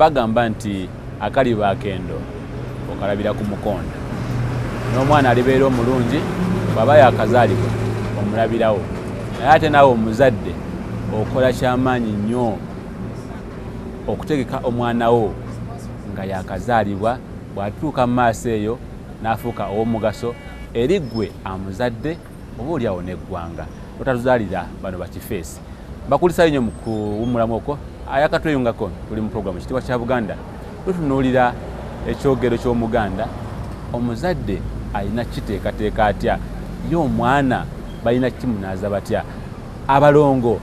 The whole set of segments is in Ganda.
bagamba nti akaliba akendo okalabira ku mukonda n'omwana alibeera omulungi bw'aba yakazaalibwa omulabirawo naye ate naawe omuzadde okola kyamaanyi nnyo okutegeka omwana wo nga yakazaalibwa bw'atuuka mu maaso eyo n'afuuka ow'omugaso eri ggwe amuzadde oba oliawo n'eggwanga otatuzaalira bano bakifeesi. Bakulisayo nnyo mu kuwummulamu okwo ayakatweyungako tuli mu puroguramu ekitiibwa kya Buganda tutunuulira ekyogero ky'Omuganda omuzadde alina kiteekateeka atya ye omwana balina kimunaaza batya abalongo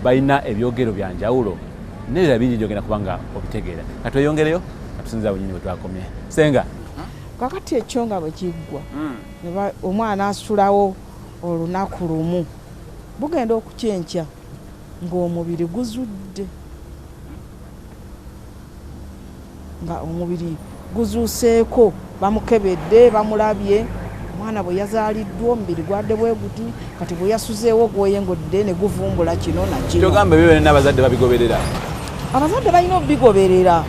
balina ebyogero bya njawulo n'ebirala bingi gyogenda kubanga obitegeera katweyongereyo katusinza bunyini bwe twakomye senga kakati ekyo nga bwe kiggwa omwana asulawo olunaku lumu bugenda okukyenkya ng'omubiri guzudde nga omubiri guzuuseeko bamukebedde bamulabye omwana bwe yazaaliddwa omubiri gwadde bwe guti kati bwe yasuzeewo gweyengodde ne guvumbula kino na kino. Kyogamba ebyo n'abazadde babigoberera. Abazadde balina obigoberera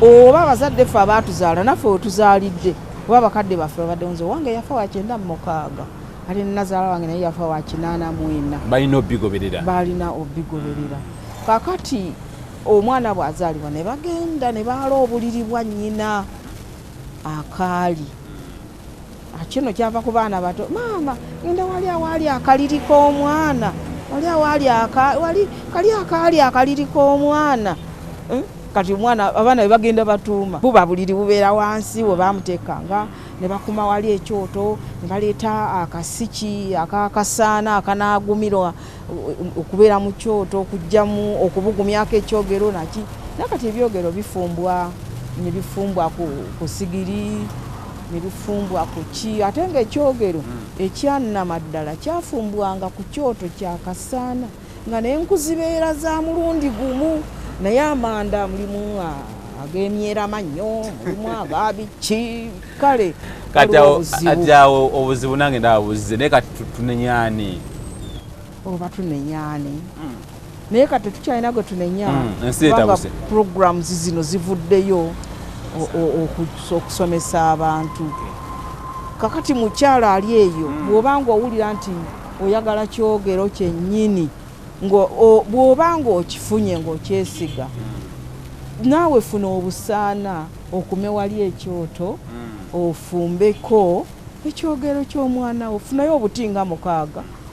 oba abazadde ffe abaatuzaala naffe wetuzaalidde oba abakadde baffe babadde nze wange yafa wa 96 ate nazaala wange naye yafa wa 84 balina obigoberera. Balina obigoberera. Kakati omwana bw'azaalibwa ne bagenda ne baala obuliri bwa nnyina akaali kino kyava ku baana bato maama genda wali awaali akaliri k'omwana wali awaali kali akaali akaliri k'omwana kati omwana abaana be bagenda batuuma buba buliri bubeera wansi we bamuteekanga ne bakuma wali ekyoto ne baleeta akasiki akakasaana akanaagumirwa okubeera mu kyoto okujjamu okubugumyako ekyogero naki nakati ebyogero bifumbwa ne bifumbwa ku sigiri ne bifumbwa ku ki ate ng'ekyogero ekyannama ddala kyafumbwanga ku kyoto kya kasaana nga n'enku zibeera za mulundi gumu naye amanda mulimu ag'emyeramannyo mulimu agabiki kale kati awo obuzibu nange ndabuzze naye kati tunenyaani oba tunenyaani naye kati tukyalina gwe tunenya programs zino zivuddeyo okusomesa abantu kakati mukyala ali eyo bw'obanga owulira nti oyagala kyogero kyennyini bw'obanga okifunye ng'okyesiga naawe funa obusaana okume wali ekyoto ofumbeko ekyogero ky'omwana wo funayo obutinga 6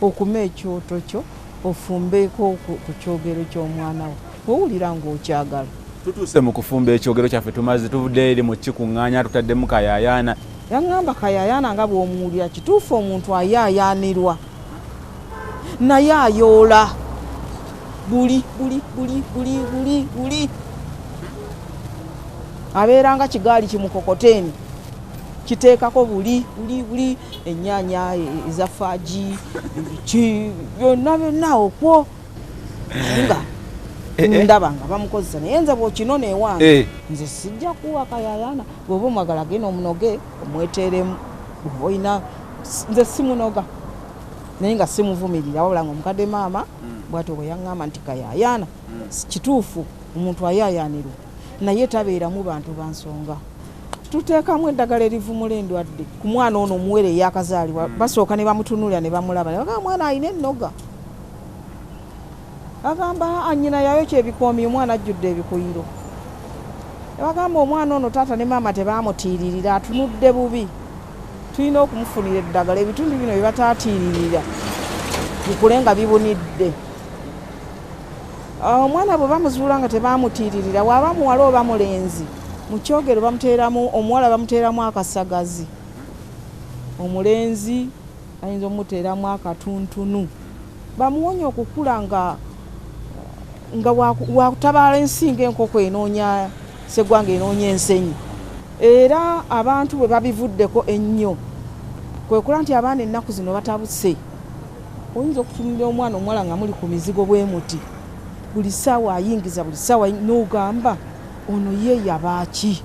okume ekyoto kyo ofumbeko ku kyogero ky'omwana wo owulira ng'okyagala. Tutuuse mu kufumba ekyogero kyaffe tumaze tuvudde eri mu kikuŋŋaanya tutaddemu kayaayaana. Yaŋŋamba kayaayaana nga bw'omuwulira kituufu omuntu ayaayaanirwa naye ayoola buli abeera nga kigaali kimukokoteeni kiteekako buli ennyaanya eza faaji byonna okwo nga ndaba nga bamukozesa naye nze bw'okinona ewange nze sijja kuwa kayaayaana bw'oba omwagala genda omunoge omweteeremu bw'oba olina nze simunoga naye nga simuvumirira wabula nga omukadde maama bw'atyo bwe yaŋŋamba nti kayaayaana kituufu omuntu ayaayaanirwa naye tabeeramu bantu bansonga tuteekamu eddagala erivumula endwadde ku mwana ono omuwere eyakazaalibwa basooka ne bamutunuulira ne bamulaba ne bagamba mwana alina ennoga bagamba anyina yayokya ebikoomi omwana ajjudde ebikuyiro ne bagamba omwana ono taata ne maama tebamutiiririra atunudde bubi tulina okumufunira eddagala ebitundu bino bye bataatiiririra bikule nga bibunidde omwana bwe bamuzuula nga tebamutiiririra waaba muwala oba mulenzi mu kyogero bamuteeramu omuwala bamuteeramu akasagazi omulenzi ayinza omuteeramu akatuntunu bamuwonya okukula nga wakutabaala ensinga enkoko enoonya segwanga enoonya ensenyi era abantu bwe babivuddeko ennyo kwekula nti abaana ennaku zino batabuse oyinza okutunulira omwana omuwala nga muli ku mizigo bwe muti buli ssaawa ayingiza buli ssaawa n'ogamba ono ye yabaaki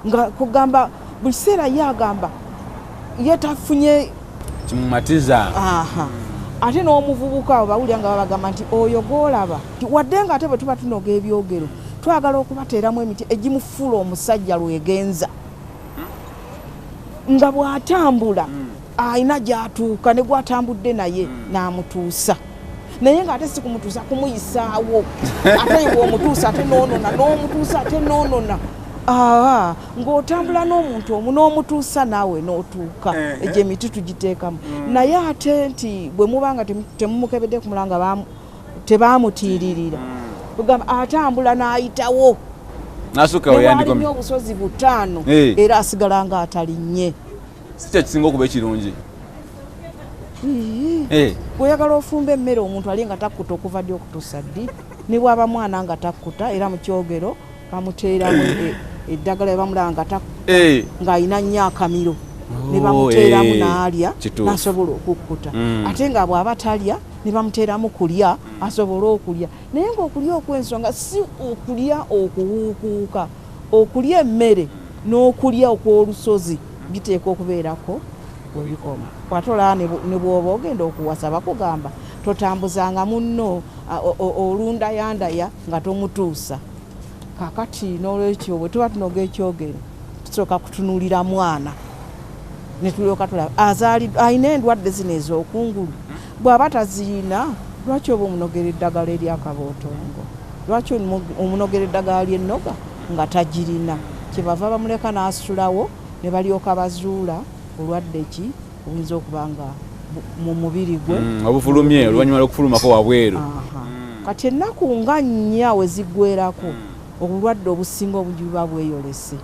nga kugamba buli kiseera ye agamba ye tafunye kimumatiza ate n'omuvubuka abo bawulira nga babagamba nti oyo gw'olaba wadde nga ate bwe tuba tunoga ebyogero twagala okubateeramu emiti egimufuula omusajja lwegenza nga bw'atambula ayina gy'atuuka ne gw'atambudde naye n'amutuusa naye ng'ate si kumutuusa kumuyisaawo ate ng'omutuusa ate noonona n'omutuusa ate noonona ng'otambula n'omuntu omu n'omutuusa naawe n'otuuka egyo emiti tugiteekamu naye ate nti bwe muba nga temumukebedde ku mulanga tebaamutiiririra kugamba atambula n'ayitawo newaalinnye obusozi 5 era asigala nga atalinnye si kyo kisinga okuba ekirungi bw'oyagala ofumba emmere omuntu ali nga takkuta okuva ddi okutuusa ddi ne bw'aba mwana nga takkuta era mu kyogero bamuteeramu eddagala ebamulaba ng'alina nnyo akamiro ne bamuteeramu n'alya n'asobola okukkuta ate nga bw'aba talya ne bamuteeramu kulya asobole okulya naye ng'okulya okw'ensonga si okulya okuwuukuuka okulya emmere n'okulya okw'olusozi biteeka okubeerako webikoma ate olaba ne bw'oba ogenda okuwasa bakugamba totambuzanga munno olundayandaya nga tomutuusa kakati n'olwekyo bwe tuba tunoga ekyogero tusooka kutunuulira mwana ne tulyoka tulaba alina endwadde zino ez'okungulu bw'aba tazirina lwaki oba omunogera eddagala eryakabootongo lwaki omunogera eddagala ly'ennoga nga tagirina kyebava bamuleka n'asitulawo ne balyoka bazuula olwadde ki oyinza okuba nga mu mubiri gwe obufulumye oluvannyuma lw'okufulumako wabweru kati ennaku nga 4 we ziggwerako obulwadde obusinga obungi buba bweyolese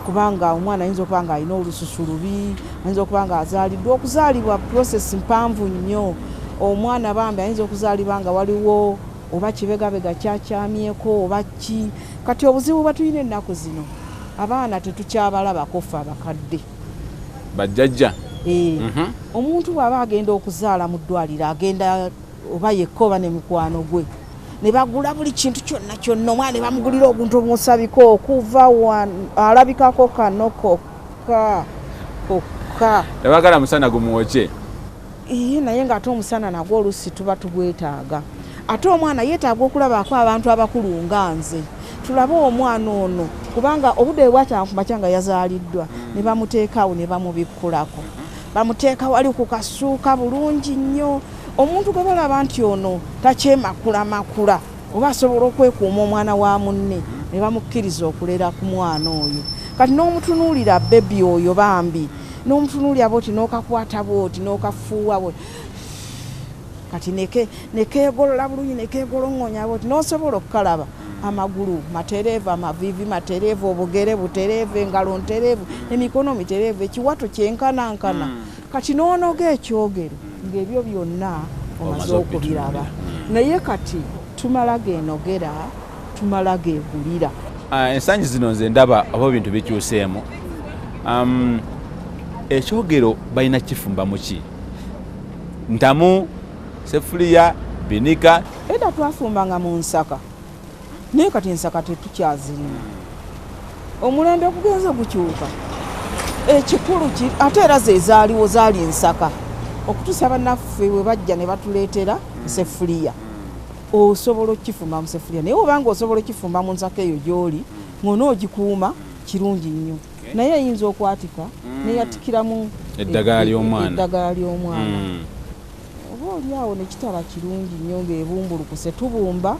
kubanga omwana ayinza okuba nga alina olususu lubi ayinza okuba nga azaaliddwa okuzaalibwa process mpanvu nnyo omwana bambi ayinza okuzaalibwa nga waliwo oba kibegabega kyakyamyeko oba ki kati obuzibu bwe tulina ennaku zino abaana tetukyabalabako ffe abakadde bajjajja omuntu bw'aba agenda okuzaala mu ddwaliro agenda oba yekka oba ne mukwano gwe ne bagula buli kintu kyonna kyonna omwana ne bamugulira obuntu obumusabiko okuva alabikako kano kokka tebagala musana gumwoke naye ng'ate omusana nagwo oluusi tuba tugwetaaga ate omwana yeetaaga okulabako abantu abakulu nga nze tulabe omwana ono kubanga obudde bwakyama ku makya nga yazaaliddwa ne bamuteekawo ne bamubikkulako bamuteeka wali ku kasuuka bulungi nnyo omuntu gwe balaba nti ono takyemakulamakula oba asobola okwekuuma omwana wa munne ne bamukkiriza okulera ku mwana oyo kati n'omutunuulira bebi oyo bambi n'omutunuulira bwoti n'okakwata bwoti n'okafuuwa bwoti kati nekeegolola bulungi nekeegolongonya bwoti n'osobola okukalaba amagulu matereevu amavivi matereevu obugere butereevu engalo ntereevu emikono mitereevu ekiwato kyenkanankana kati n'onoga ekyogero ng'ebyo byonna omaze okubiraba naye kati tumala geenogera tumala geegulira ensangi zino nze ndaba oba ebintu bikyuseemu ekyogero balina kifumba muki ntamu sefuliya binika edda twafumbanga mu nsaka naye kati ensaka tetukyazirina omulembe gugenza gukyuka ekikulu ate era ze zaaliwo zaali ensaka okutuusa bannaffe bwe bajja ne batuleetera sefuliya osobola okifumba mu sefuliya naye obanga osobola okifumba mu nsaka eyo gy'oli ng'onoogikuuma kirungi nnyo naye eyinza okwatika neyatikiramu eddagala ly'omwana oba oliawo ne kitaba kirungi nnyo ng'ebumbulukuse tubumba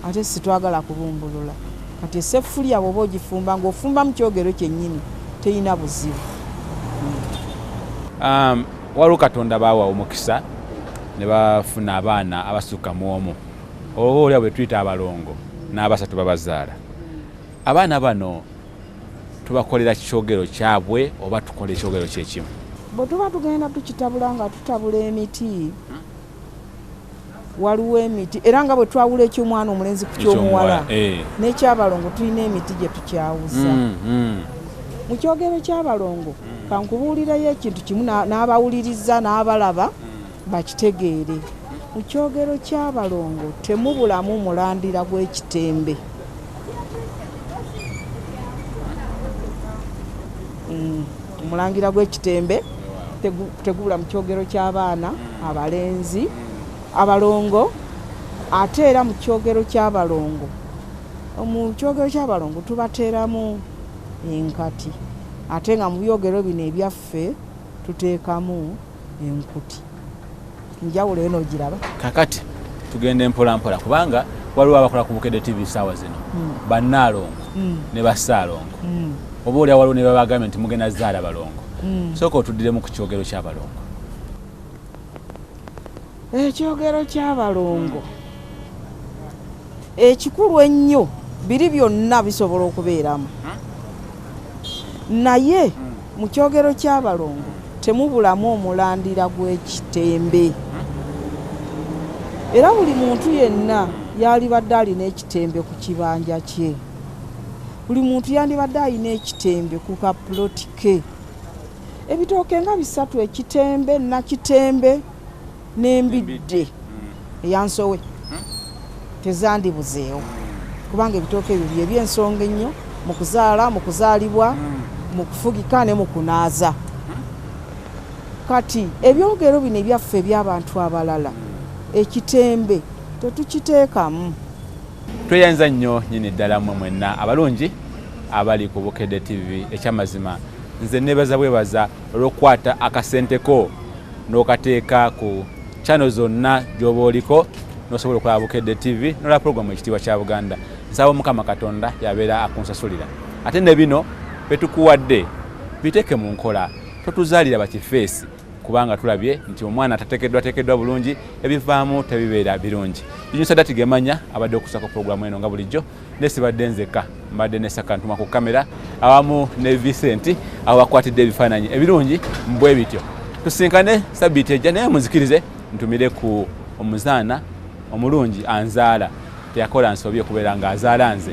ate sitwagala kubumbulula kati esefuliya bw'oba ogifumba ng'ofumba mu kyogero kyennyini teyina buzibu waliwo katonda baawa omukisa ne bafuna abaana abasukka mu omu oba olya bwe tuyita abalongo n'abasatu babazaala abaana bano tubakolera kyogero kyabwe oba tukola ekyogero kyekimu bwe tuba tugenda tukitabula nga tutabula emiti waliwo emiti era nga bwe twawula eky'omwana omulenzi ku ky'omuwala n'ekyabalongo tulina emiti gye tukyawuza mu kyogero ky'abalongo kankubuulirayo ekintu kimu n'abawuliriza n'abalaba bakitegeere mu kyogero ky'abalongo temubulamu mulandira gw'ekitembe mulangira gw'ekitembe tegubula mu kyogero ky'abaana abalenzi abalongo ate era mu kyogero ky'abalongo mu kyogero ky'abalongo tubateeramu enkati ate nga mu byogero bino ebyaffe tuteekamu enkuti. Njawulo eno giraba. Kakati tugende mpola mpola kubanga waliwo abakola ku Bukedde TV saawa zino bannaalongo ne bassaalongo oba olya waliwo ne babagambye nti mugenda zaala balongo. Sooka otuddiremu ku kyogero ky'abalongo. Ekyogero ky'abalongo ekikulu ennyo biri byonna bisobola okubeeramu naye mu kyogero ky'abalongo temubulamu omulandira gw'ekitembe era buli muntu yenna yalibadde alina ekitembe ku kibanja kye. Buli muntu yandibadde alina ekitembe ku kapuloti ke. Ebitooke nga 3 ekitembe nakitembe n'embidde eyansowe tezandibuzeewo kubanga ebitooke ebyo bye by'ensonga ennyo mu kuzaala, mu kuzaalibwa, mu kufugika ne mu kunaaza. Kati ebyogero bino ebyaffe eby'abantu abalala ekitembe tetukiteekamu. Tweyanza nnyo nyini ddala mmwe mwenna abalungi abali ku Bukedde TV. Ekyamazima nze neebaza bwebaza olw'okukwata akasenteko n'okateeka ku channel zonna gy'oba oliko n'osobola okulaba Bukedde TV n'olaba pulogulamu ekitiibwa kya Buganda. Nsaba Mukama Katonda yabeera akunsasulira. Ate ne bino betukuwadde biteeke mu nkola, totuzaalira bakifeesi kubanga tulabye nti omwana atateekeddwa bulungi ebivaamu tebibeera birungi. Junyusa Datigemanya abadde okusako pulogulamu eno nga bulijjo nesibadde nzeka mbadde ne Sakantuma ku kamera awamu ne Vincent awakwatidde ebifaananyi ebirungi mbwe bityo. Tusinkane Sabbiiti ejja naye muzikirize ntumire ku omuzaana omulungi anzaala teyakola nsobi okubeera ng'azaala nze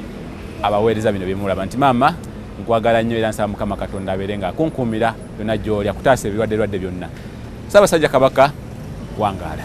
abaweereza bino bye mulaba nti maama nkwagala nnyo era nsaba Mukama Katonda abeere ng'akunkuumira byonna gy'oli akutaasa ebirwadde byonna. Ssaabasajja Kabaka wangaala.